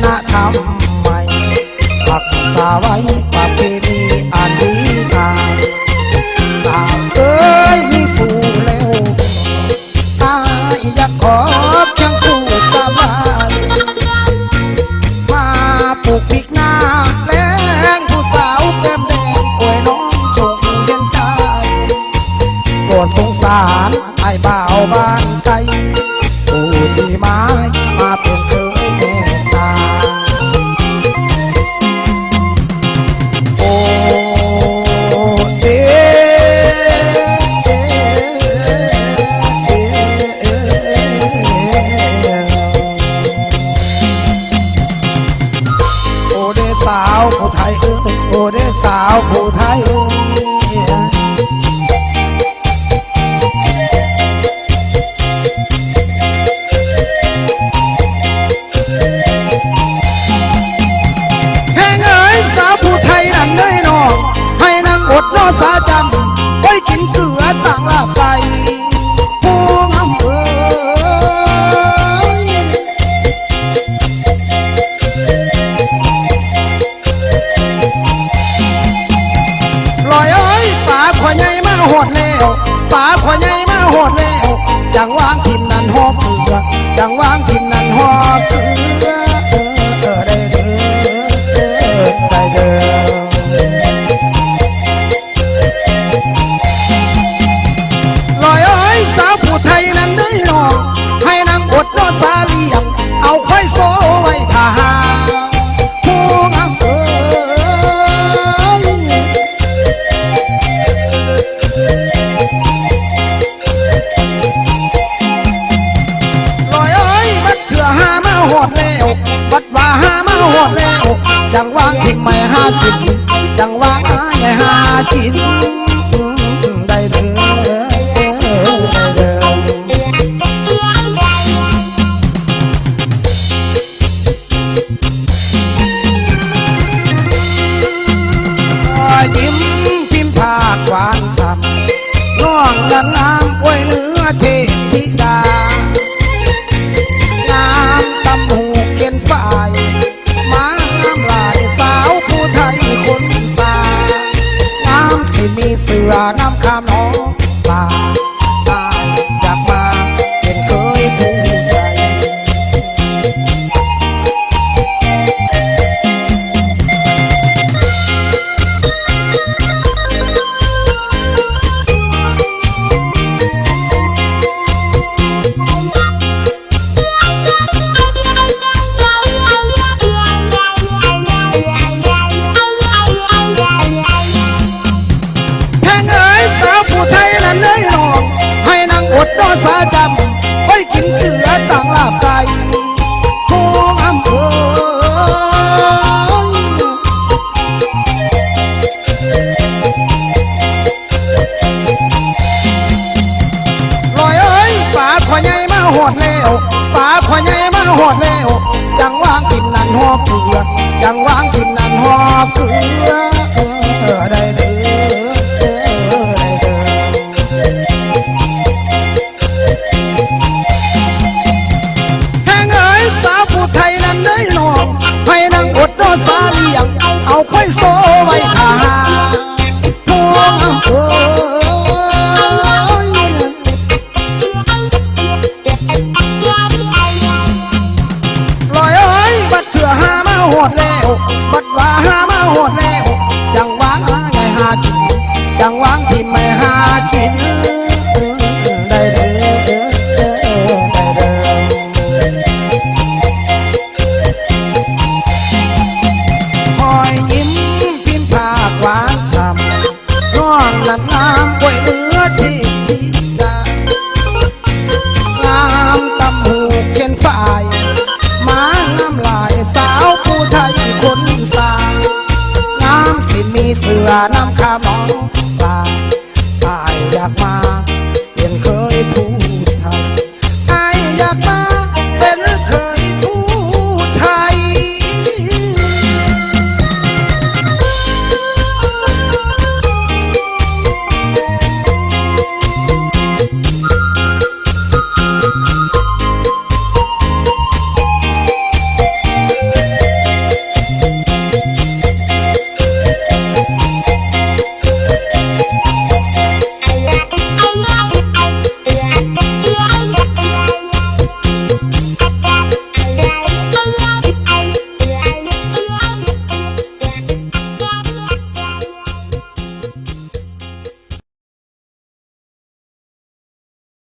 ณธรรมใหม่รักษาไว้ประเพณีอันดีงามสาวเอ้ยมีสู่แล้วอายอยากขอเคียงคู่สบายมาปลูกพริกหน้าแล้งผู้สาวแก้มแดงป่วยน้องจงเย็นใจโปรดสงสารไอ้บ่าวบ้านไกลผู้ที่ไม้มาเป็นเคยแม่ตาโอ้เดโอ้เดสาวผู้ไทยโอ้เดสาวผู้ไทยอดรอสาจำไว้กินเกลือต่างลาไปพวงอำเภอลอยเอ้ยป่าขวายใหญ่มาหดแล้วป่าขวายใหญ่มาหดแล้วจังวางทิมนันหอเกลือจังวางทิมนันหอเกลือได้เด้อได้เด้อสาวผู้ไทยนั้นได้นองให้นางอดรอสาเลียงเอาควายโซ่ไว้ท่าพวงอำเภอลอยเอ้ยบัดเถื่อหามาหอดแล้วบัดว่าหามาหอดแล้วจังวางทิ้งไม่หากินจังวางหาไงหากินได้เด้อยิ้มพิมพ์ภาคหวานซ้ำน้องงานงามอวยเนื้อเทธิดางามตำหูเขียนฝ่ายมางามลายสาวผู้ไทยคนตางามสิมีเสือน้ำคำน้องตาอยากมาเป็นเคยผู้ใหญ่อดรอสาจำไว้กินเกลือต่างลาบไก่พวงอำเภอลอยเอ้ยป่าขวายใหญ่มาหอดแล้วป่าขวายใหญ่มาหอดแล้วจังวางกินนันหอเกลือจังวางกินนันหอเกลือได้เด้อได้นองให้นางอดรอสาเลียงเอาควายโซ่ไว้ท่าพวงอำเภอลอยเอ้ยบัดเถื่อหามาหอดแล้วบัดว่าหามาหอดแล้วจังวางหาไงหากินจังวางที่ไม่หากินได้เด้หวานช้ำน้องนั้นงามกวยเนื้อที่ดีดางามตำหูเขียนฝ่ายมางามลายสาวผู้ไทยคนตางามสิมีเสือน้ำคำน้องตาตายอยากมา